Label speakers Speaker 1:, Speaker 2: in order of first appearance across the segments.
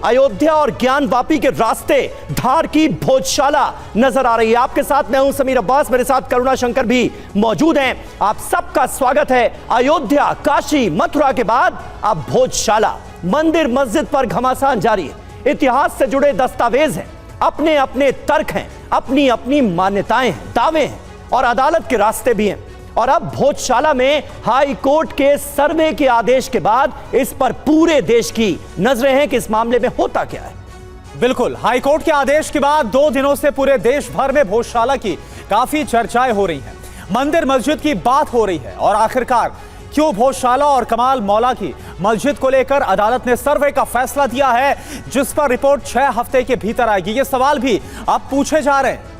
Speaker 1: अयोध्या और ज्ञानवापी के रास्ते धार की भोजशाला नजर आ रही है। आपके साथ मैं हूं समीर अब्बास, मेरे साथ करुणा शंकर भी मौजूद हैं। आप सबका स्वागत है। अयोध्या, काशी, मथुरा के बाद अब भोजशाला, मंदिर मस्जिद पर घमासान जारी है। इतिहास से जुड़े दस्तावेज हैं, अपने अपने तर्क हैं, अपनी अपनी मान्यताएं हैं, दावे हैं और अदालत के रास्ते भी हैं। और अब भोजशाला में हाई कोर्ट के सर्वे के आदेश के बाद इस पर पूरे देश की नजरें हैं कि इस मामले में होता क्या है।
Speaker 2: बिल्कुल, हाई कोर्ट के आदेश के बाद 2 दिनों से पूरे देश भर में भोजशाला की काफी चर्चाएं हो रही हैं। मंदिर मस्जिद की बात हो रही है और आखिरकार क्यों भोजशाला और कमाल मौला की मस्जिद को लेकर अदालत ने सर्वे का फैसला दिया है, जिस पर रिपोर्ट 6 हफ्ते के भीतर आएगी। ये सवाल भी अब पूछे जा रहे हैं।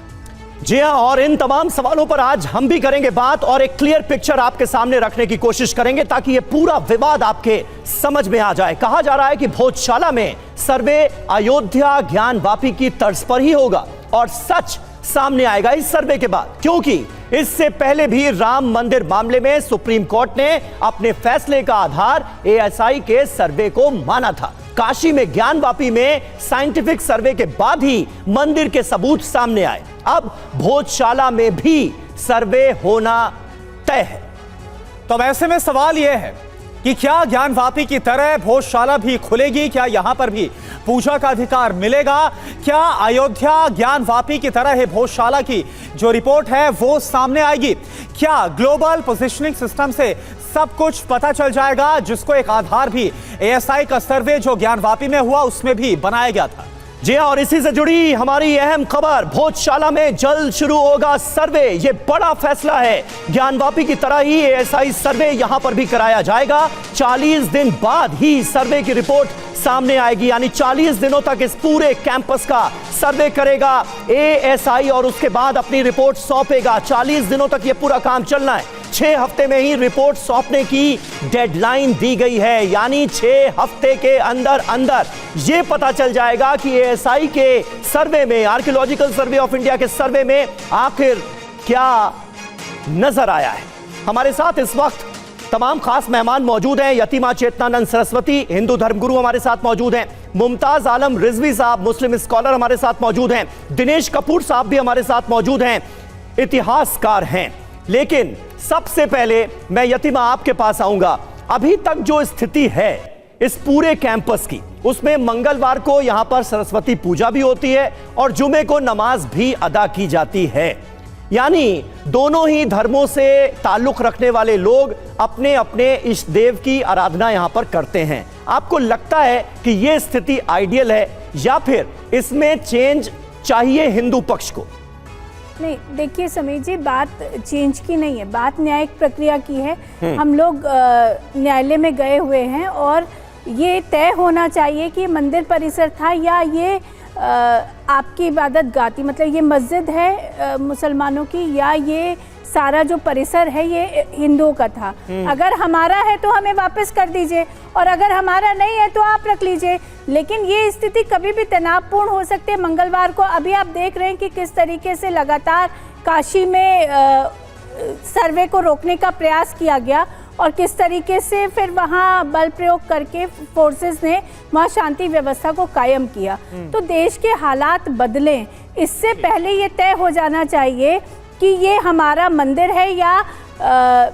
Speaker 1: जी हां, और इन तमाम सवालों पर आज हम भी करेंगे बात और एक क्लियर पिक्चर आपके सामने रखने की कोशिश करेंगे ताकि यह पूरा विवाद आपके समझ में आ जाए। कहा जा रहा है कि भोजशाला में सर्वे अयोध्या ज्ञानवापी की तर्ज पर ही होगा और सच सामने आएगा इस सर्वे के बाद, क्योंकि इससे पहले भी राम मंदिर मामले में सुप्रीम कोर्ट ने अपने फैसले का आधार एएसआई के सर्वे को माना था। काशी में ज्ञानवापी में साइंटिफिक सर्वे के बाद ही मंदिर के सबूत सामने आए। अब भोजशाला में भी सर्वे होना तय है।
Speaker 2: तो ऐसे में सवाल यह है कि क्या ज्ञानवापी की तरह भोजशाला भी खुलेगी? क्या यहां पर भी पूजा का अधिकार मिलेगा? क्या अयोध्या ज्ञानवापी की तरह है भोजशाला की जो रिपोर्ट है वो सामने आएगी? क्या ग्लोबल पोजिशनिंग सिस्टम से सब कुछ पता चल जाएगा, जिसको एक आधार भी एएसआई का सर्वे जो ज्ञानवापी में हुआ उसमें भी बनाया गया था?
Speaker 1: जी हां, और इसी से जुड़ी हमारी अहम खबर, भोजशाला में जल्द शुरू होगा सर्वे। यह बड़ा फैसला है। ज्ञानवापी की तरह ही एएसआई सर्वे यहां पर भी कराया जाएगा। 40 दिन बाद ही सर्वे की रिपोर्ट सामने आएगी, यानी 40 दिनों तक इस पूरे कैंपस का सर्वे करेगा एएसआई और उसके बाद अपनी रिपोर्ट सौंपेगा। 40 दिनों तक यह पूरा काम चलना है। 6 हफ्ते में ही रिपोर्ट सौंपने की डेडलाइन दी गई है, यानी 6 हफ्ते के अंदर अंदर यह पता चल जाएगा कि एएसआई के सर्वे में, आर्कियोलॉजिकल सर्वे ऑफ इंडिया के सर्वे में आखिर क्या नजर आया है। हमारे साथ इस वक्त तमाम खास मेहमान मौजूद हैं। यतीमा चेतनानंद सरस्वती, हिंदू धर्मगुरु हमारे साथ मौजूद हैं। मुमताज आलम रिजवी साहब, मुस्लिम स्कॉलर हमारे साथ मौजूद हैं। दिनेश कपूर साहब भी हमारे साथ मौजूद हैं, इतिहासकार हैं। लेकिन सबसे पहले मैं यतीमा आपके पास आऊंगा। अभी तक जो स्थिति है इस पूरे कैंपस की, उसमें मंगलवार को यहां पर सरस्वती पूजा भी होती है और जुमे को नमाज भी अदा की जाती है, यानी दोनों ही धर्मों से ताल्लुक रखने वाले लोग अपने अपने इष्ट देव की आराधना यहां पर करते हैं। आपको लगता है कि यह स्थिति आइडियल है या फिर इसमें चेंज चाहिए हिंदू पक्ष को?
Speaker 3: नहीं, देखिए समीर जी, बात चेंज की नहीं है, बात न्यायिक प्रक्रिया की है। हम लोग न्यायालय में गए हुए हैं और ये तय होना चाहिए कि मंदिर परिसर था या ये आपकी इबादत गाह थी, मतलब ये मस्जिद है मुसलमानों की या ये सारा जो परिसर है ये हिंदुओं का था। अगर हमारा है तो हमें वापस कर दीजिए और अगर हमारा नहीं है तो आप रख लीजिए। लेकिन ये स्थिति कभी भी तनावपूर्ण हो सकती है। मंगलवार को अभी आप देख रहे हैं कि किस तरीके से लगातार काशी में सर्वे को रोकने का प्रयास किया गया और किस तरीके से फिर वहाँ बल प्रयोग करके फोर्सेस ने वहाँ शांति व्यवस्था को कायम किया। तो देश के हालात बदलें, इससे पहले ये तय हो जाना चाहिए कि ये हमारा मंदिर है या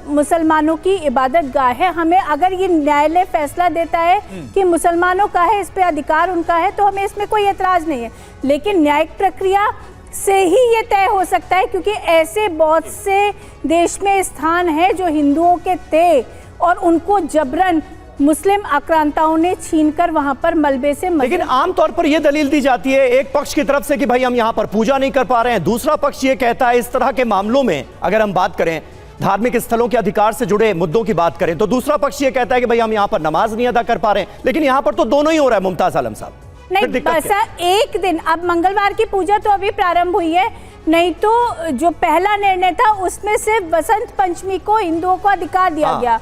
Speaker 3: मुसलमानों की इबादत गाह है। हमें अगर ये न्यायालय फैसला देता है कि मुसलमानों का है, इस पे अधिकार उनका है, तो हमें इसमें कोई एतराज़ नहीं है। लेकिन न्यायिक प्रक्रिया से ही ये तय हो सकता है, क्योंकि ऐसे बहुत से देश में स्थान है जो हिंदुओं के थे और उनको जबरन मुस्लिम आक्रांताओं ने छीनकर वहां पर मलबे से
Speaker 1: लेकिन आमतौर पर यह दलील दी जाती है एक पक्ष की तरफ से कि भाई हम यहां पर पूजा नहीं कर पा रहे हैं, दूसरा पक्ष ये कहता है, इस तरह के मामलों में अगर हम बात करें, धार्मिक स्थलों के अधिकार से जुड़े मुद्दों की बात करें, तो दूसरा पक्ष ये कहता है कि भाई हम यहां पर नमाज नहीं अदा कर पा रहे हैं। लेकिन यहां पर तो दोनों ही हो रहा है मुमताज आलम साहब।
Speaker 3: नहीं, बस एक दिन, अब मंगलवार की पूजा तो अभी प्रारंभ हुई है, नहीं तो जो पहला निर्णय था उसमें सिर्फ बसंत पंचमी को हिंदुओं को अधिकार दिया गया।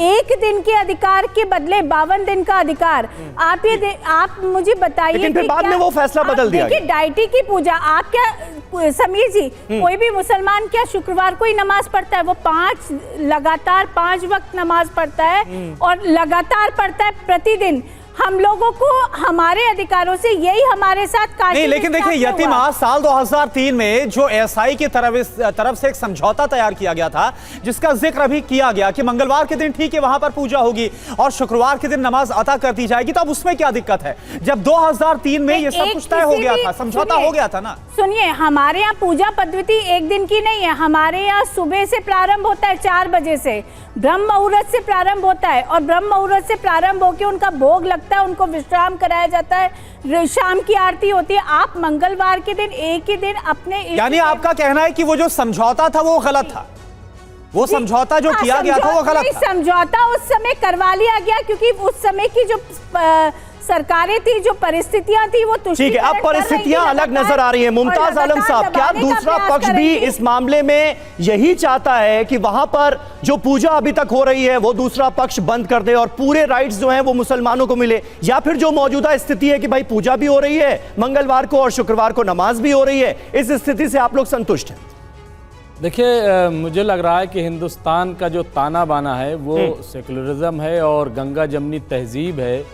Speaker 3: एक दिन के अधिकार के बदले 52 दिन का अधिकार। आप मुझे बताइए,
Speaker 1: लेकिन फिर बाद में वो फैसला बदल दिया गया।
Speaker 3: डायटी की पूजा, आप क्या समीर जी, कोई भी मुसलमान क्या शुक्रवार को ही नमाज पढ़ता है? वो लगातार 5 वक्त नमाज पढ़ता है और लगातार पढ़ता है प्रतिदिन। हम लोगों को हमारे अधिकारों से यही हमारे साथ काशी
Speaker 2: नहीं, लेकिन देखिए
Speaker 3: विश्वास
Speaker 2: यतीमा
Speaker 3: हुआ।
Speaker 2: साल 2003 में जो एसआई की तरफ से एक समझौता तैयार किया गया था, जिसका जिक्र अभी किया गया कि मंगलवार के दिन ठीक है वहां पर पूजा होगी और शुक्रवार के दिन नमाज अता कर दी जाएगी, तो अब उसमें क्या दिक्कत है जब 2003 में ये सब कुछ तय हो गया था, समझौता हो गया था ना।
Speaker 3: सुनिए, हमारे यहाँ पूजा पद्धति एक दिन की नहीं है। हमारे यहाँ सुबह से प्रारंभ होता है 4 बजे से, ब्रह्म मुहूर्त से प्रारंभ होता है और ब्रह्म मुहूर्त से प्रारंभ होकर उनका भोग लगता है, उनको विश्राम कराया जाता है, शाम की आरती होती है। आप मंगलवार के दिन एक ही दिन अपने
Speaker 2: यानी आपका कहना है कि वो जो समझौता था वो गलत था, वो समझौता जो किया गया था वो गलत था।
Speaker 3: समझौता उस समय करवा लिया गया क्योंकि उस समय की जो सरकारें थी, जो परिस्थितियां थी, वो
Speaker 1: ठीक है, अब परिस्थितियां अलग नजर आ रही है। मुमताज आलम साहब, क्या दूसरा पक्ष भी इस मामले में यही चाहता है कि वहां पर जो पूजा अभी तक हो रही है वो दूसरा पक्ष बंद कर दे और पूरे राइट्स जो हैं वो मुसलमानों को मिले, या फिर जो मौजूदा स्थिति है कि भाई पूजा भी हो रही है मंगलवार को और शुक्रवार को नमाज भी हो रही है, इस स्थिति से आप लोग संतुष्ट हैं?
Speaker 4: देखिए, मुझे लग रहा है कि हिंदुस्तान का जो ताना बाना है वो सेकुलरिज्म है और गंगा जमनी तहजीब है।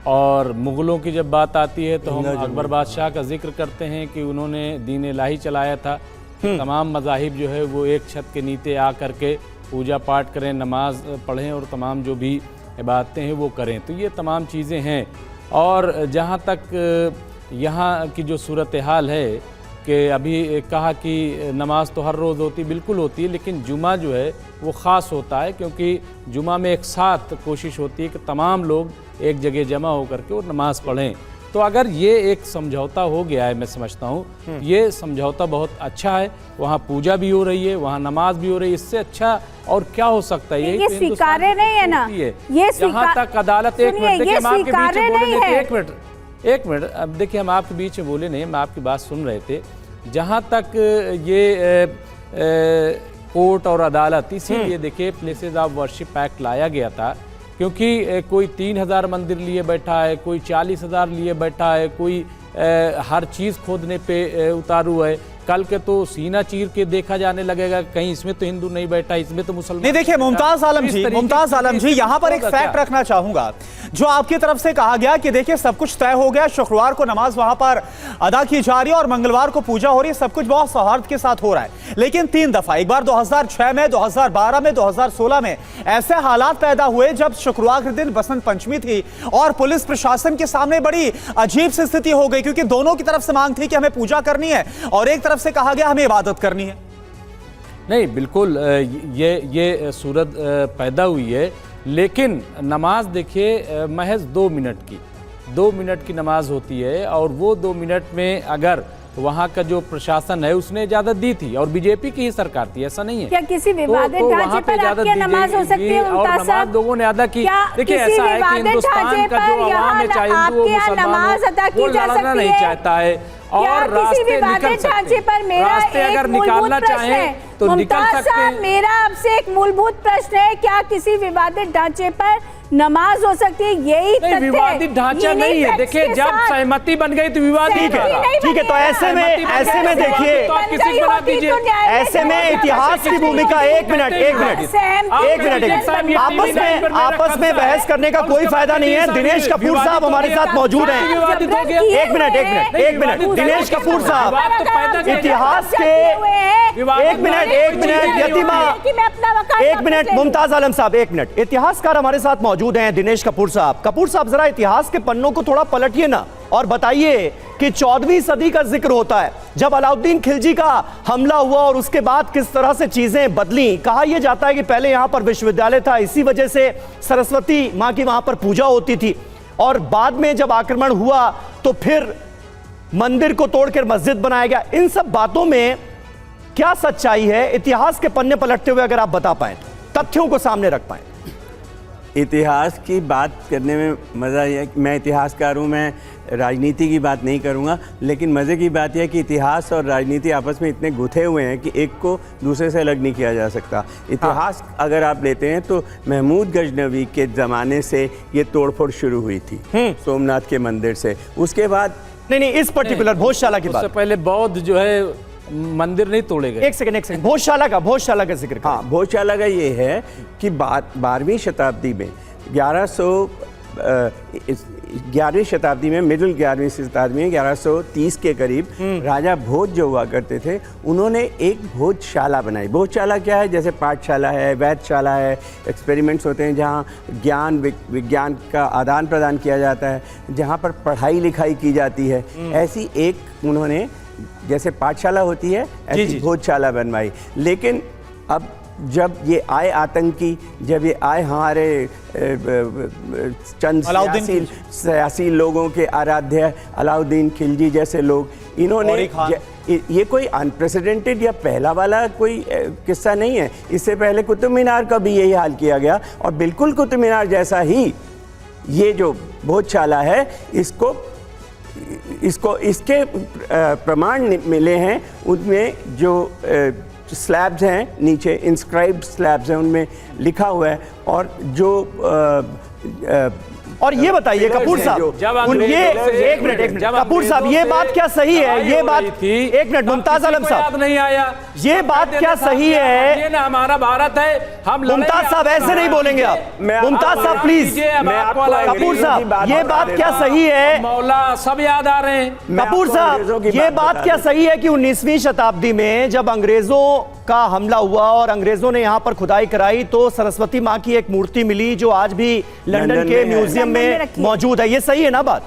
Speaker 4: और मुग़लों की जब बात आती है तो हम अकबर बादशाह का जिक्र करते हैं कि उन्होंने दीन इलाही चलाया था, तमाम मज़ाहिब जो है वो एक छत के नीचे आ करके पूजा पाठ करें, नमाज पढ़ें और तमाम जो भी इबादतें हैं वो करें। तो ये तमाम चीज़ें हैं। और जहाँ तक यहाँ की जो सूरत हाल है कि अभी कहा कि नमाज तो हर रोज़ होती, बिल्कुल होती है, लेकिन जुमा जो है वो ख़ास होता है क्योंकि जुमा में एक साथ कोशिश होती है कि तमाम लोग एक जगह जमा होकर के वो नमाज पढ़ें। तो अगर ये एक समझौता हो गया है, मैं समझता हूँ ये समझौता बहुत अच्छा है। वहाँ पूजा भी हो रही है, वहाँ नमाज भी हो रही है, इससे अच्छा और क्या हो सकता है?
Speaker 3: ये स्वीकार्य नहीं है ना, ये
Speaker 4: जहाँ तक अदालत, एक मिनट देखिए, हम आपके बीच में बोले नहीं, एक मिनट अब देखिए, हम आपके बीच में बोले नहीं, हम आपकी बात सुन रहे थे। जहाँ तक ये कोर्ट और अदालत, इसीलिए देखिए प्लेसेस ऑफ वर्शिप एक्ट लाया गया था क्योंकि कोई 3000 मंदिर लिए बैठा है, कोई 40,000 लिए बैठा है, कोई हर चीज़ खोदने पे उतारू है। कल के तो सीना चीर के देखा जाने लगेगा कहीं इसमें तो हिंदू नहीं बैठा, इसमें तो मुसलमान
Speaker 2: नहीं। देखिए मुमताज आलम जी यहाँ पर एक फैक्ट रखना चाहूंगा। जो आपकी तरफ से कहा गया कि देखिए सब कुछ तय हो गया, शुक्रवार को नमाज वहां पर अदा की जा रही है और मंगलवार को पूजा हो रही है, सब कुछ बहुत सौहार्द के साथ हो रहा है। लेकिन 3 दफा, एक बार 2006 में, 2012 में, 2016 में ऐसे हालात पैदा हुए जब शुक्रवार के दिन बसंत पंचमी थी और पुलिस प्रशासन के सामने बड़ी अजीब सी स्थिति हो गई क्योंकि दोनों की तरफ से मांग थी कि हमें पूजा करनी है और एक तरफ से कहा गया हमें इबादत करनी है।
Speaker 4: नहीं, बिल्कुल ये सूरत पैदा हुई है, लेकिन नमाज देखिए महज 2 मिनट की नमाज होती है और वो 2 मिनट में अगर वहाँ का जो प्रशासन है उसने इजाजत दी थी और बीजेपी की ही सरकार थी, ऐसा नहीं है।
Speaker 3: क्या किसी विवादित ढांचे पर आपकी नमाज हो सकती है?
Speaker 4: और नमाज लोगों ने अदा की। देखिए ऐसा है कि हिंदुस्तान का जो आवाम है, चाहे हिंदू हो मुसलमान हो, वो लड़ना नहीं चाहता है और रास्ते निकल सकते हैं। रास्ते अगर निकालना चाहें तो निकल सकते हैं।
Speaker 3: मेरा आपसे एक मूलभूत प्रश्न है, क्या किसी विवादित ढांचे पर नमाज हो सकती है? यही
Speaker 4: नहीं, विवादित ढांचा नहीं है। देखिए जब सहमति बन गई तो विवादित है।
Speaker 1: ठीक है, तो ऐसे में देखिए, ऐसे में इतिहास की भूमिका, एक मिनट आपस में बहस करने का कोई फायदा नहीं है। दिनेश कपूर साहब हमारे साथ मौजूद हैं। एक मिनट दिनेश कपूर साहब, इतिहास के एक मिनट यतीमा, एक मिनट मुमताज आलम साहब, एक मिनट, इतिहासकार हमारे साथ मौजूद हैं दिनेश कपूर साहब। कपूर साहब जरा इतिहास के पन्नों को थोड़ा पलटिए ना और बताइए कि 14वीं सदी का जिक्र होता है जब अलाउद्दीन खिलजी का हमला हुआ और उसके बाद किस तरह से चीजें बदली। कहा यह जाता है कि पहले यहां पर विश्वविद्यालय था, इसी वजह से सरस्वती मां की वहां पर पूजा होती थी और बाद में जब आक्रमण हुआ तो फिर मंदिर को तोड़कर मस्जिद बनाया गया। इन सब बातों में क्या सच्चाई है? इतिहास के पन्ने पलटते हुए अगर आप बता पाएं, तथ्यों को सामने रख पाएं।
Speaker 5: इतिहास की बात करने में मज़ा यह है कि मैं इतिहासकार हूँ, मैं राजनीति की बात नहीं करूँगा, लेकिन मज़े की बात यह है कि इतिहास और राजनीति आपस में इतने गुथे हुए हैं कि एक को दूसरे से अलग नहीं किया जा सकता। इतिहास अगर आप लेते हैं तो महमूद गजनवी के ज़माने से ये तोड़फोड़ शुरू हुई थी सोमनाथ के मंदिर से। उसके बाद
Speaker 1: नहीं, इस पर्टिकुलर भोजशाला की बात,
Speaker 4: उससे पहले बौद्ध जो है मंदिर नहीं तोड़े गए।
Speaker 1: एक सेकंड भोजशाला का जिक्र।
Speaker 5: हाँ, भोजशाला का ये है कि 12वीं शताब्दी में 11वीं शताब्दी में, मिडिल 11वीं शताब्दी में 1130 के करीब राजा भोज जो हुआ करते थे, उन्होंने एक भोजशाला बनाई। भोजशाला क्या है? जैसे पाठशाला है, वैधशाला है, एक्सपेरिमेंट्स होते हैं जहाँ ज्ञान विज्ञान का आदान प्रदान किया जाता है, जहाँ पर पढ़ाई लिखाई की जाती है। ऐसी एक उन्होंने, जैसे पाठशाला होती है ऐसी भोजशाला बनवाई। लेकिन अब जब ये आए आतंकी, जब ये आए हमारे चंद सियासी लोगों के आराध्य अलाउद्दीन खिलजी जैसे लोग, इन्होंने ये कोई अनप्रेसिडेंटेड या पहला वाला कोई किस्सा नहीं है। इससे पहले कुतुब मीनार का भी यही हाल किया गया और बिल्कुल कुतुब मीनार जैसा ही ये जो भोजशाला है, इसके प्रमाण मिले हैं। उनमें जो स्लैब्स हैं, नीचे इंस्क्राइब्ड स्लैब्स हैं, उनमें लिखा हुआ है। और जो
Speaker 1: और ये बताइए कपूर साहब, ये एक मिनट कपूर साहब, ये बात क्या सही है? ये बात एक मिनट, मुमताज आलम साहब,
Speaker 4: नहीं आया,
Speaker 1: ये बात क्या सही है?
Speaker 4: ये ना हमारा भारत है, हम
Speaker 1: मुमताज साहब ऐसे नहीं बोलेंगे आप। मुमताज साहब प्लीज। कपूर साहब, ये बात क्या सही है?
Speaker 4: मौला सब याद आ रहे हैं।
Speaker 1: कपूर साहब, ये बात क्या सही है कि 19वीं शताब्दी में जब अंग्रेजों का हमला हुआ और अंग्रेजों ने यहाँ पर खुदाई कराई तो सरस्वती माँ की एक मूर्ति मिली जो आज भी लंदन के म्यूजियम में मौजूद है? ये सही है ना बात?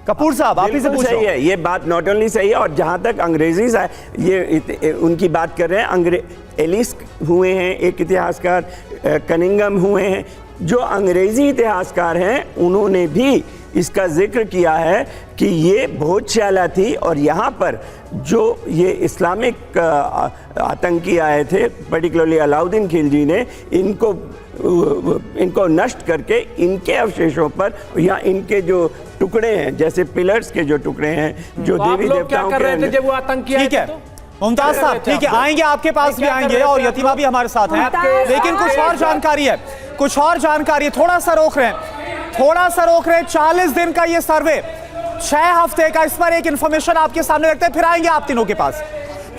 Speaker 1: कपूर साहब आप ही से पूछ रहे हैं।
Speaker 5: ये बात नॉट ओनली सही है, और जहाँ तक अंग्रेजी ये उनकी बात कर रहे हैं, एलिस हुए हैं एक इतिहासकार, कनिंगम हुए हैं, जो अंग्रेजी इतिहासकार हैं, उन्होंने भी इसका जिक्र किया है कि ये भोजशाला थी और यहाँ पर जो ये इस्लामिक आतंकी आए थे, पर्टिकुलरली अलाउद्दीन खिलजी ने इनको नष्ट करके इनके अवशेषों पर या इनके जो टुकड़े हैं, जैसे पिलर्स के जो टुकड़े हैं, जो देवी देवताओं
Speaker 4: कर रहे थे जब वो आतंकी आए थे?
Speaker 2: मुमताज साहब ठीक है, आएंगे आपके पास भी आएंगे, और यतीमा भी हमारे साथ हैं, लेकिन कुछ और जानकारी है, थोड़ा सा रोक रहे हैं। 40 दिन का ये सर्वे, 6 हफ्ते का, इस पर एक इंफॉर्मेशन आपके सामने रखते हैं, फिर आएंगे आप तीनों के पास।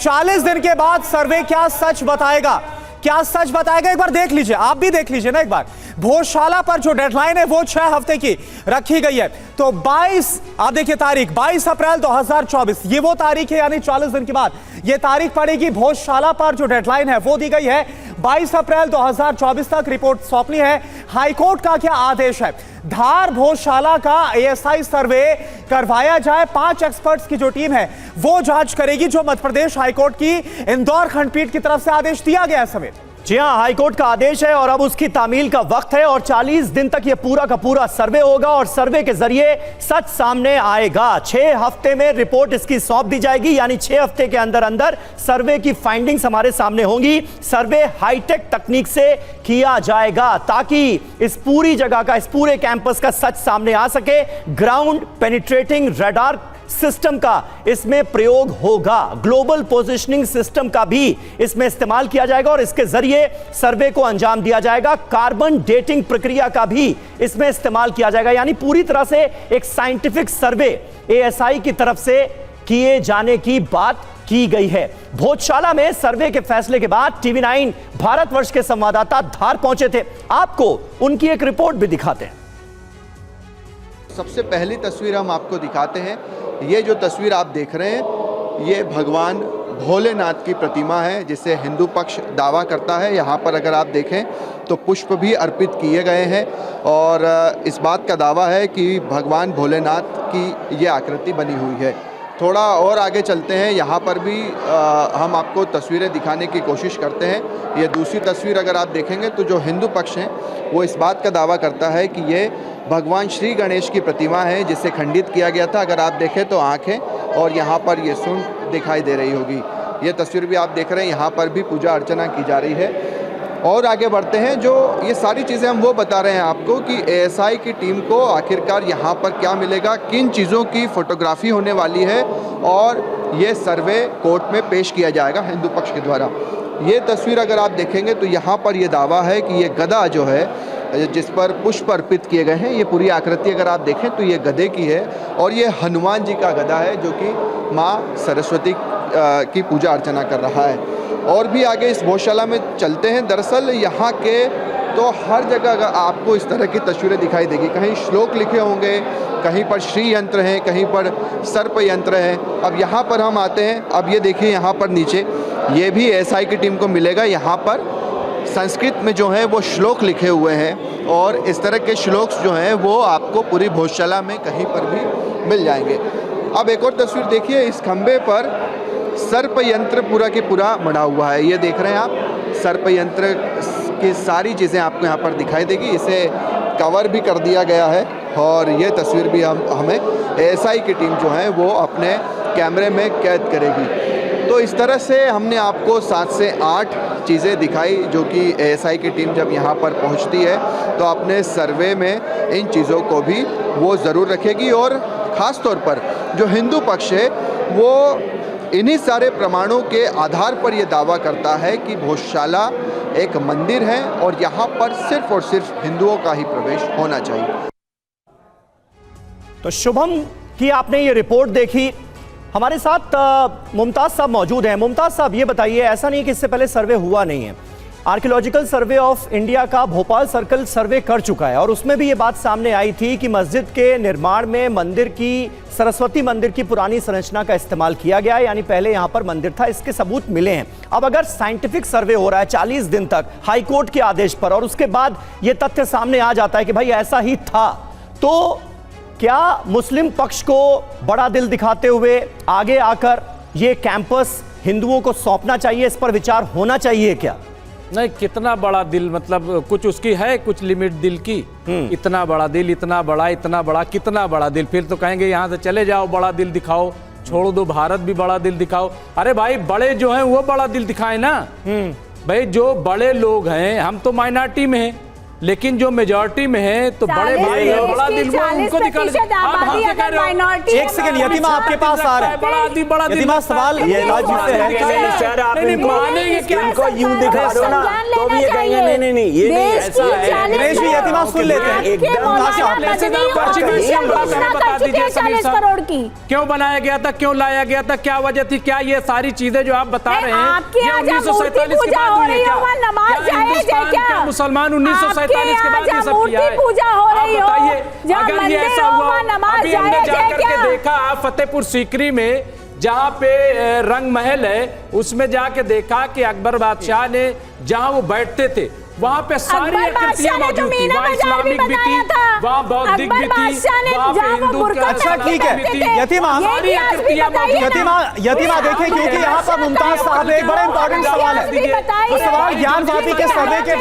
Speaker 2: 40 दिन के बाद सर्वे क्या सच बताएगा? एक बार देख लीजिए, आप भी देख लीजिए ना एक बार। भोजशाला पर जो डेडलाइन है वो 6 हफ्ते की रखी गई है, तो 22, आप देखिए तारीख 22 अप्रैल 2024, ये वो तारीख है, यानी 40 दिन के बाद ये तारीख पड़ेगी। भोजशाला पर जो डेडलाइन है वो दी गई है 22 अप्रैल 2024 तक रिपोर्ट सौंपनी है। हाईकोर्ट का क्या आदेश है? धार भोजशाला का ASI सर्वे करवाया जाए, 5 एक्सपर्ट्स की जो टीम है वो जांच करेगी, जो मध्य प्रदेश हाईकोर्ट की इंदौर खंडपीठ की तरफ से आदेश दिया गया है समेत।
Speaker 1: जी हां, हाईकोर्ट का आदेश है और अब उसकी तामील का वक्त है और 40 दिन तक यह पूरा का पूरा सर्वे होगा और सर्वे के जरिए सच सामने आएगा। 6 हफ्ते में रिपोर्ट इसकी सौंप दी जाएगी, यानी 6 हफ्ते के अंदर अंदर सर्वे की फाइंडिंग्स हमारे सामने होंगी। सर्वे हाईटेक तकनीक से किया जाएगा ताकि इस पूरी जगह का, इस पूरे कैंपस का सच सामने आ सके। ग्राउंड पेनिट्रेटिंग रडार सिस्टम का इसमें प्रयोग होगा, ग्लोबल पोजिशनिंग सिस्टम का भी इसमें इस्तेमाल किया जाएगा और इसके जरिए सर्वे को अंजाम दिया जाएगा। कार्बन डेटिंग प्रक्रिया का भी इसमें इस्तेमाल किया जाएगा, यानी पूरी तरह से एक साइंटिफिक सर्वे ASI की तरफ से किए जाने की बात की गई है। भोजशाला में सर्वे के फैसले के बाद TV9 भारतवर्ष के संवाददाता धार पहुंचे थे, आपको उनकी एक रिपोर्ट भी दिखाते हैं।
Speaker 6: सबसे पहली तस्वीर हम आपको दिखाते हैं। ये जो तस्वीर आप देख रहे हैं, ये भगवान भोलेनाथ की प्रतिमा है, जिसे हिंदू पक्ष दावा करता है। यहाँ पर अगर आप देखें तो पुष्प भी अर्पित किए गए हैं और इस बात का दावा है कि भगवान भोलेनाथ की ये आकृति बनी हुई है। थोड़ा और आगे चलते हैं, यहाँ पर भी हम आपको तस्वीरें दिखाने की कोशिश करते हैं। ये दूसरी तस्वीर अगर आप देखेंगे तो जो हिंदू पक्ष हैं वो इस बात का दावा करता है कि ये भगवान श्री गणेश की प्रतिमा है, जिसे खंडित किया गया था। अगर आप देखें तो आँखें और यहाँ पर ये सूंड दिखाई दे रही होगी। ये तस्वीर भी आप देख रहे हैं, यहाँ पर भी पूजा अर्चना की जा रही है। और आगे बढ़ते हैं, जो ये सारी चीज़ें हम वो बता रहे हैं आपको कि ASI की टीम को आखिरकार यहाँ पर क्या मिलेगा, किन चीज़ों की फोटोग्राफी होने वाली है और ये सर्वे कोर्ट में पेश किया जाएगा हिंदू पक्ष के द्वारा। ये तस्वीर अगर आप देखेंगे तो यहाँ पर ये दावा है कि ये गदा जो है जिस पर पुष्प अर्पित किए गए हैं, ये पूरी आकृति अगर आप देखें तो ये गधे की है और ये हनुमान जी का गदा है जो कि माँ सरस्वती की पूजा अर्चना कर रहा है। और भी आगे इस भोजशाला में चलते हैं। दरअसल यहाँ के तो हर जगह आपको इस तरह की तस्वीरें दिखाई देगी। कहीं श्लोक लिखे होंगे, कहीं पर श्री यंत्र हैं, कहीं पर सर्प यंत्र हैं। अब यहाँ पर हम आते हैं, अब ये देखिए यहाँ पर नीचे ये भी एएसआई की टीम को मिलेगा। यहाँ पर संस्कृत में जो है वो श्लोक लिखे हुए हैं और इस तरह के श्लोक जो हैं वो आपको पूरी भोजशाला में कहीं पर भी मिल जाएंगे। अब एक और तस्वीर देखिए, इस खंबे पर सर्प यंत्र पूरा की पूरा मढ़ा हुआ है। ये देख रहे हैं आप, सर्प यंत्र की सारी चीज़ें आपको यहाँ पर दिखाई देगी। इसे कवर भी कर दिया गया है और ये तस्वीर भी हमें एएसआई की टीम जो है वो अपने कैमरे में कैद करेगी। तो इस तरह से हमने आपको 7 से 8 चीज़ें दिखाई जो कि एएसआई की टीम जब यहाँ पर पहुँचती है तो अपने सर्वे में इन चीज़ों को भी वो ज़रूर रखेगी। और ख़ास तौर पर जो हिंदू पक्ष है वो इन्हीं सारे प्रमाणों के आधार पर ये दावा करता है कि भोजशाला एक मंदिर है और यहाँ पर सिर्फ और सिर्फ हिंदुओं का ही प्रवेश होना चाहिए।
Speaker 1: तो शुभम की आपने ये रिपोर्ट देखी, हमारे साथ मुमताज साहब मौजूद हैं। मुमताज साहब ये बताइए, ऐसा नहीं कि इससे पहले सर्वे हुआ नहीं है, आर्कियोलॉजिकल सर्वे ऑफ इंडिया का भोपाल सर्कल सर्वे कर चुका है और उसमें भी ये बात सामने आई थी कि मस्जिद के निर्माण में मंदिर की, सरस्वती मंदिर की पुरानी संरचना का इस्तेमाल किया गया, यानी पहले यहाँ पर मंदिर था, इसके सबूत मिले हैं। अब अगर साइंटिफिक सर्वे हो रहा है 40 दिन तक हाईकोर्ट के आदेश पर और उसके बाद ये तथ्य सामने आ जाता है कि भाई ऐसा ही था, तो क्या मुस्लिम पक्ष को बड़ा दिल दिखाते हुए आगे आकर ये कैंपस हिंदुओं को सौंपना चाहिए, इस पर विचार होना चाहिए क्या?
Speaker 4: नहीं, कितना बड़ा दिल, मतलब कुछ उसकी है कुछ लिमिट दिल की। इतना बड़ा दिल, इतना बड़ा, कितना बड़ा दिल? फिर तो कहेंगे यहाँ से चले जाओ, बड़ा दिल दिखाओ, छोड़ दो, भारत भी बड़ा दिल दिखाओ। अरे भाई बड़े जो हैं वो बड़ा दिल दिखाए ना। भाई जो बड़े लोग हैं, हम तो माइनॉरिटी में हैं, लेकिन जो मेजॉरिटी में है तो बड़े भाई है, बड़ा दिल वो उनको दिखा।
Speaker 2: एक सेकंड यतीमा आपके पास आ रहा है, बड़ा यतीमा सवाल ये
Speaker 5: सर आप
Speaker 4: मानेंगे क्या?
Speaker 5: इनको यूं दिखा दो ना तो भी ये कहेंगे नहीं ये नहीं ऐसा है।
Speaker 2: दिनेश भी यतीमा सुन लेते हैं
Speaker 3: एकदम।
Speaker 4: क्यों बनाया गया था, क्यों लाया गया था, क्या वजह थी, क्या ये सारी चीजें जो आप बता रहे हैं ये 1947 के बाद हुई है क्या? मुसलमान 1947 के बाद ये सब किया है?
Speaker 3: पूजा हो रही हो,
Speaker 4: बताइए अगर ये ऐसा हुआ, अभी हमने जाकर के देखा फतेहपुर सीकरी में जहाँ पे रंग महल है, उसमें जाके देखा कि अकबर बादशाह ने जहाँ वो बैठते थे वहाँ पे सारी आकृतियां मौजूद थी, वहाँ इस्लामिक भी थी, वहाँ बौद्धिक भी थी, वहाँ पे हिंदू।
Speaker 2: अच्छा ठीक है यतीमा, यतीमा देखिए क्योंकि यहाँ पर मुमताज साहब एक बड़ा इंपॉर्टेंट सवाल है, सवाल ज्ञानवापी के सर्वे के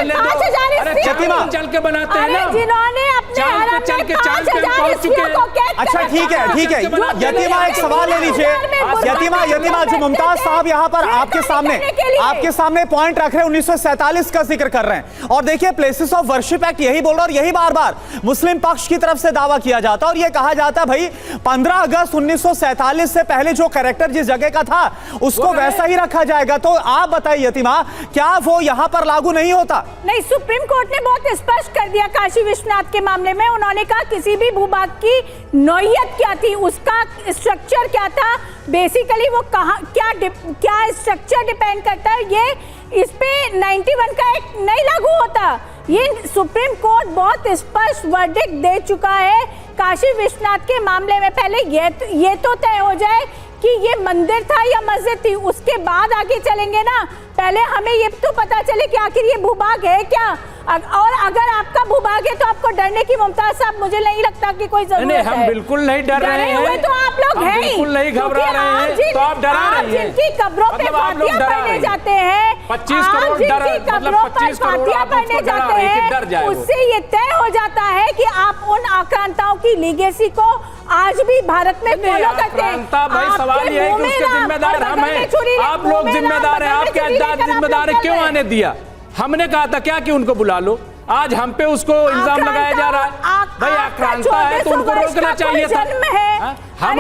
Speaker 2: यतीमा
Speaker 4: चल के बनाते हैं ना,
Speaker 3: जिन्होंने
Speaker 4: चल के पहुंच चुके हैं।
Speaker 2: अच्छा ठीक है यतीमा एक सवाल ले लीजिए। यतीमा जो मुमताज साहब यहाँ पर आपके सामने पॉइंट रख रहे हैं, 1947 का जिक्र कर रहे हैं और देखिए प्लेसेस ऑफ वर्शिप एक्ट यही बोल रहा और यही बार बार मुस्लिम पक्ष की तरफ से दावा किया जाता और यह कहा जाता भाई 15 अगस्त 1947 से पहले जो कैरेक्टर जिस जगह का था उसको वैसा ही रखा जाएगा। तो आप बताइए यतीमा, क्या वो यहां पर लागू नहीं होता?
Speaker 3: नहीं, सुप्रीम कोर्ट ने बहुत स्पष्ट कर दिया काशी विश्वनाथ के मामले में। उन्होंने कहा किसी भी भूभाग की नौइयत क्या थी, उसका स्ट्रक्चर क्या था, बेसिकली वो कहां क्या स्ट्रक्चर डिपेंड करता है, ये इस पे 91 का एक नहीं लागू होता। ये सुप्रीम कोर्ट बहुत स्पष्ट वर्डिक्ट दे चुका है काशी विश्वनाथ के मामले में। पहले ये तो तय हो जाए कि ये मंदिर था या मस्जिद थी, उसके बाद आगे चलेंगे ना। पहले हमें ये तो पता चले कि आखिर ये भूभाग है क्या, और अगर आपका भूभाग है तो आपको डरने की, मुमताज साहब, मुझे नहीं लगता कि कोई जरूरत है।
Speaker 4: हम बिल्कुल नहीं डर रहे हैं,
Speaker 3: तो आप लोग हैं,
Speaker 4: बिल्कुल नहीं घबरा रहे हैं, तो आप डरा रहे हैं।
Speaker 3: जिनकी कब्रों पे फातिया पढ़ने जाते हैं,
Speaker 4: 25 करोड़
Speaker 3: फातिया पढ़ने जाते हैं, उससे ये तय हो जाता है कि आप उन आक्रांताओं की लीगेसी को आज भी भारत में फॉलो करते हैं।
Speaker 4: भाई सवाल ये है कि उसके जिम्मेदार हम हैं, आप लोग जिम्मेदार हैं, आपके अजदाद जिम्मेदार है, क्यों आने दिया? हमने कहा था क्या कि उनको बुला लो, आज हम पे उसको इल्जाम लगाया जा रहा है। भाई आक्रांता है तो उनको रोकना चाहिए था। हम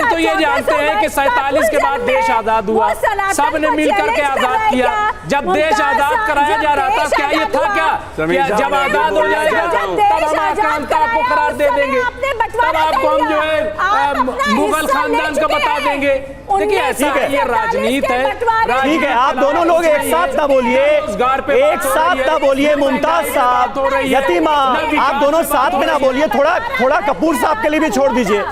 Speaker 4: तो ये जानते हैं कि 47 के बाद देश आजाद हुआ, सबने मिलकर के आजाद किया। जब देश आजाद कराया जा रहा था, क्या ये था क्या जब आजाद हो जाएगा तब हम आक्रांता को करार दे देंगे, तब आपको हम जो है मुगल खानदान का बता देंगे। देखिए ऐसा है, ये राजनीति है।
Speaker 1: ठीक है, आप दोनों लोग एक साथ ना बोलिए, एक साथ ना बोलिए। मुमताज साहब, यतीमा, आप दोनों साथ में ना बोलिए। थोड़ा कपूर साहब के लिए भी छोड़ दीजिए,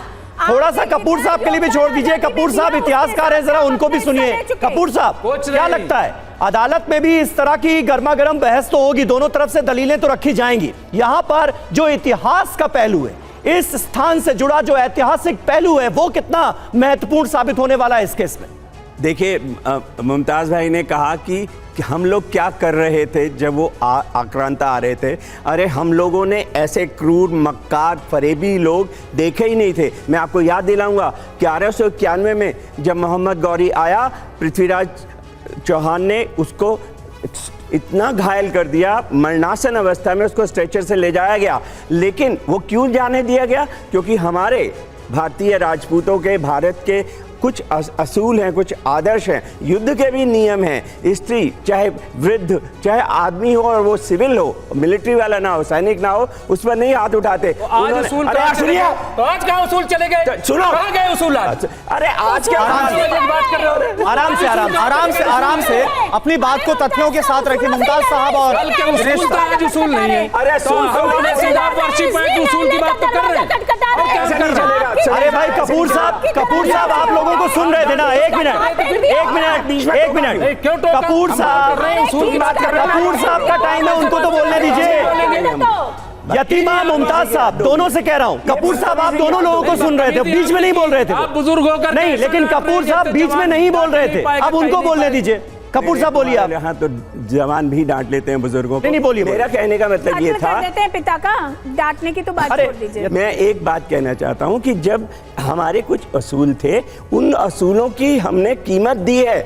Speaker 1: थोड़ा सा कपूर साहब के लिए भी छोड़ दीजिए। कपूर साहब इतिहासकार हैं, जरा उनको भी सुनिए। कपूर साहब, क्या लगता है अदालत में भी इस तरह की गर्मा गर्म बहस तो होगी, दोनों तरफ से दलीलें तो रखी जाएंगी। यहां पर जो इतिहास का पहलू है, इस स्थान से जुड़ा जो ऐतिहासिक पहलू है, वो कितना महत्वपूर्ण साबित होने वाला है इस केस में?
Speaker 5: देखिए, मुमताज़ भाई ने कहा कि हम लोग क्या कर रहे थे जब वो आक्रांता आ रहे थे। अरे हम लोगों ने ऐसे क्रूर, मक्कार, फरेबी लोग देखे ही नहीं थे। मैं आपको याद दिलाऊंगा 1191 में जब मोहम्मद गौरी आया, पृथ्वीराज चौहान ने उसको इतना घायल कर दिया, मरणासन अवस्था में उसको स्ट्रेचर से ले जाया गया। लेकिन वो क्यों जाने दिया गया? क्योंकि हमारे भारतीय राजपूतों के, भारत के कुछ असूल हैं, कुछ आदर्श हैं, युद्ध के भी नियम हैं। स्त्री चाहे वृद्ध, चाहे आदमी हो और वो सिविल हो, मिलिट्री वाला ना हो, सैनिक ना हो, उस पर नहीं हाथ उठाते।
Speaker 4: आज उसूल तो आज कहाँ उसूल चले गए?
Speaker 5: सुनो,
Speaker 4: कहाँ गए उसूल?
Speaker 5: अरे आज क्या
Speaker 2: बात कर रहे हो? आराम से अपनी बात को तथ्यों के साथ रखिए मुमताज साहब। और
Speaker 4: आज उसूल नहीं है।
Speaker 5: अरे
Speaker 4: उसूल की बात तो कर रहे हैं।
Speaker 1: अरे भाई कपूर साहब आप लोगों को सुन रहे थे ना? एक मिनट कपूर साहब का टाइम है, उनको तो बोलने दीजिए। यतीमा, मुमताज साहब, दोनों से कह रहा हूं। कपूर साहब आप दोनों लोगों को सुन रहे थे, बीच में नहीं बोल रहे थे।
Speaker 4: आप बुजुर्ग होकर
Speaker 1: नहीं, लेकिन कपूर साहब बीच में नहीं बोल रहे थे, अब उनको बोलने दीजिए। कपूर साहब बोलिए आप।
Speaker 5: यहाँ तो जवान भी डांट लेते हैं बुजुर्गों को।
Speaker 1: नहीं बोलिए।
Speaker 5: मेरा कहने का मतलब ये था,
Speaker 3: देते हैं पिता का, डांटने की तो बात छोड़ दीजिए।
Speaker 5: मैं एक बात कहना चाहता हूँ कि जब हमारे कुछ असूल थे, उन असूलों की हमने कीमत दी है।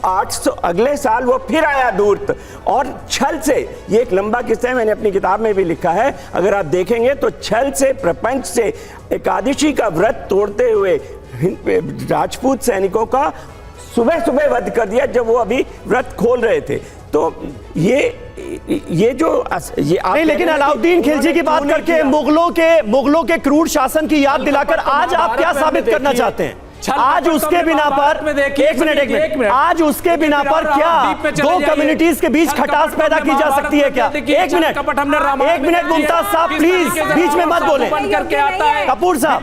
Speaker 5: 800 अगले साल वो फिर आया दूत और छल से, ये एक लंबा किस्सा है, मैंने अपनी किताब में भी लिखा है, अगर आप देखेंगे तो छल से, प्रपंच से एकादशी का व्रत तोड़ते हुए राजपूत सैनिकों का सुबह सुबह वध कर दिया जब वो अभी व्रत खोल रहे थे। तो ये जो ये
Speaker 1: नहीं, लेकिन अलाउद्दीन खिलजी की बात करके मुगलों के क्रूर शासन की याद दिलाकर आज आप क्या साबित करना चाहते हैं? आज उसके बिना पर एक मिनट आज उसके बिना पर क्या दो कम्युनिटीज के बीच खटास पैदा की जा सकती है क्या? एक मिनट मुमताज साहब प्लीज बीच में मत बोले। कपूर साहब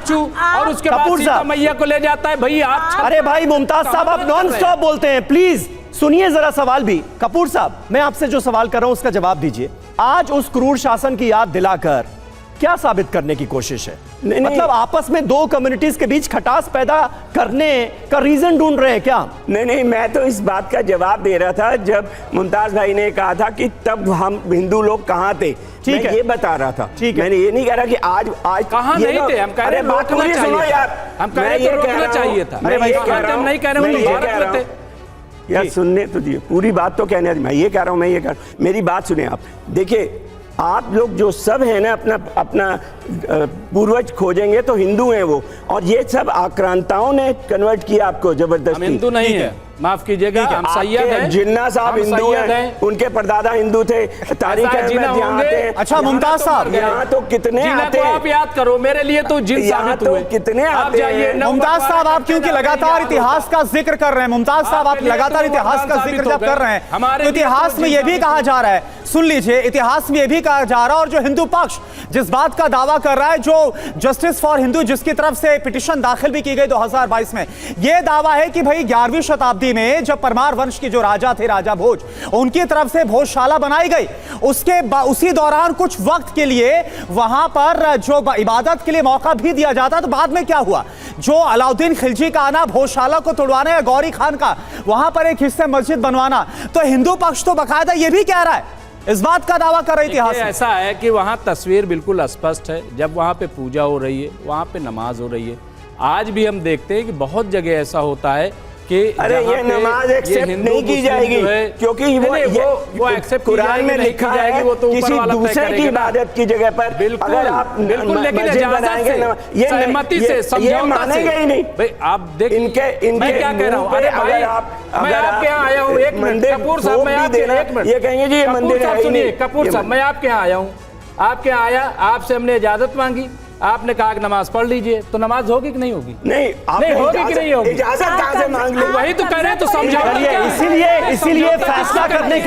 Speaker 4: और उसके बाद मैया को ले जाता है भैया।
Speaker 1: अरे भाई मुमताज साहब आप नॉन स्टॉप बोलते हैं, प्लीज सुनिए जरा सवाल भी। कपूर साहब मैं आपसे जो सवाल कर रहा हूं उसका जवाब दीजिए। आज उस क्रूर शासन की याद दिलाकर क्या साबित करने की कोशिश है? मतलब आपस में दो कम्युनिटीज के बीच खटास पैदा करने का रीजन ढूंढ रहे हैं क्या?
Speaker 5: नहीं, मैं तो इस बात का जवाब दे रहा था जब मुमताज भाई ने कहा था कि तब हम हिंदू लोग कहाँ थे।
Speaker 1: ठीक है,
Speaker 5: ये बता रहा था।
Speaker 1: ठीक है,
Speaker 5: मैंने ये नहीं कह रहा कि आज
Speaker 4: कहाँ नहीं थे। हम कह रहे हैं बात पूरी सुनो यार, हम कह रहे हैं रोकना चाहिए था।
Speaker 1: अरे भाई
Speaker 4: हम नहीं कह रहे हैं भारत में थे
Speaker 5: यार, सुनने तो दिए, पूरी बात तो कहने मैं ये कह रहा हूँ, मेरी बात सुने आप। देखिए आप लोग जो सब है ना, अपना पूर्वज खोजेंगे तो हिंदू हैं वो, और ये सब आक्रांताओं ने कन्वर्ट किया आपको जबरदस्ती।
Speaker 4: हिंदू नहीं है, माफ कीजिएगा, हम सैयद हैं।
Speaker 5: जिन्ना साहब हिंदू हैं, उनके परदादा हिंदू थे। तारीख
Speaker 2: अच्छा मुमताज साहब
Speaker 5: यहाँ तो कितने आते हैं,
Speaker 4: आप याद करो, मेरे लिए तो जिन साबित हुए।
Speaker 5: कितने आते हैं।
Speaker 2: मुमताज साहब आप क्योंकि लगातार इतिहास का जिक्र कर रहे हैं, मुमताज साहब आप लगातार इतिहास का जिक्र जब कर रहे हैं तो इतिहास में यह भी कहा जा रहा है, सुन लीजिए, इतिहास में यह भी कहा जा रहा है, और जो हिंदू पक्ष जिस बात का दावा कर रहा है, जो जस्टिस फॉर हिंदू जिसकी तरफ से पिटीशन दाखिल भी की गई 2022 में, यह दावा है कि भाई 11वीं शताब्दी में जब परमार वंश के जो राजा थे, राजा भोज, उनकी तरफ से भोजशाला बनाई गई, उसी दौरान कुछ वक्त के लिए वहां पर जो इबादत के लिए मौका भी दिया जाता। तो बाद में क्या हुआ, जो अलाउद्दीन खिलजी का आना, भोजशाला को तोड़वाना, या गौरी खान का वहां पर एक हिस्से मस्जिद बनवाना, तो हिंदू पक्ष तो बाकायदा यह भी कह रहा है, इस बात का दावा कर रहे इतिहास।
Speaker 4: ऐसा है कि वहां तस्वीर बिल्कुल स्पष्ट है, जब वहां पे पूजा हो रही है, वहां पे नमाज हो रही है। आज भी हम देखते हैं कि बहुत जगह ऐसा होता है कि
Speaker 5: अरे ये नमाज एक्सेप्ट नहीं की जाएगी, क्योंकि वो एक्सेप्ट कुरान में लिखा है किसी दूसरे की इबादत की जगह पर अगर आप
Speaker 4: बिल्कुल, लेकिन इजाजत से, सहमति से, समझौता से
Speaker 5: ही नहीं।
Speaker 4: भाई आप देख, मैं क्या कह रहा हूँ, अरे भाई मैं आपके यहाँ आया हूँ, एक मिनट कपूर साहब, मैं आपके एक मिनट,
Speaker 5: ये कहेंगे जी ये मंदिर है,
Speaker 4: सुनिए कपूर साहब, मैं आपके यहाँ आया हूँ, आपके यहाँ आया, आपसे हमने इजाजत मांगी, आपने कहा कि नमाज पढ़ लीजिए, तो नमाज होगी कि नहीं होगी?
Speaker 5: नहीं,
Speaker 4: नहीं होगी कि नहीं होगी?
Speaker 5: इजाजत कहाँ से मांग ली?
Speaker 4: वही तो कह रहे हैं, तो समझाओ।
Speaker 1: इसीलिए फैसला करने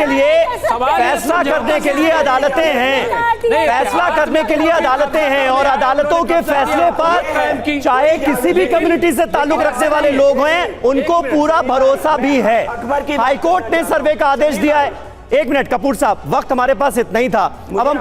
Speaker 1: के लिए अदालतें हैं। फैसला करने के लिए अदालतें हैं और अदालतों के फैसले पर चाहे किसी भी कम्युनिटी से ताल्लुक रखने वाले लोग हैं, उनको पूरा भरोसा भी है। हाईकोर्ट ने सर्वे का आदेश दिया है। एक मिनट कपूर साहब, वक्त हमारे पास इतना ही था। अब हम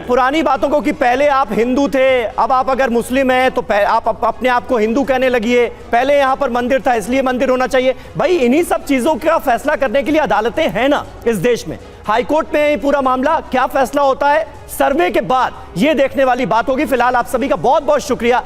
Speaker 1: पुरानी बातों को, कि पहले आप हिंदू थे, अब आप अगर मुस्लिम हैं तो आप अपने आप को हिंदू कहने लगिए, पहले यहाँ पर मंदिर था इसलिए मंदिर होना चाहिए। भाई इन्हीं सब चीजों का फैसला करने के लिए अदालतें हैं ना इस देश में। हाईकोर्ट में ये पूरा मामला क्या फैसला होता है सर्वे के बाद, ये देखने वाली बात होगी। फिलहाल आप सभी का बहुत बहुत शुक्रिया।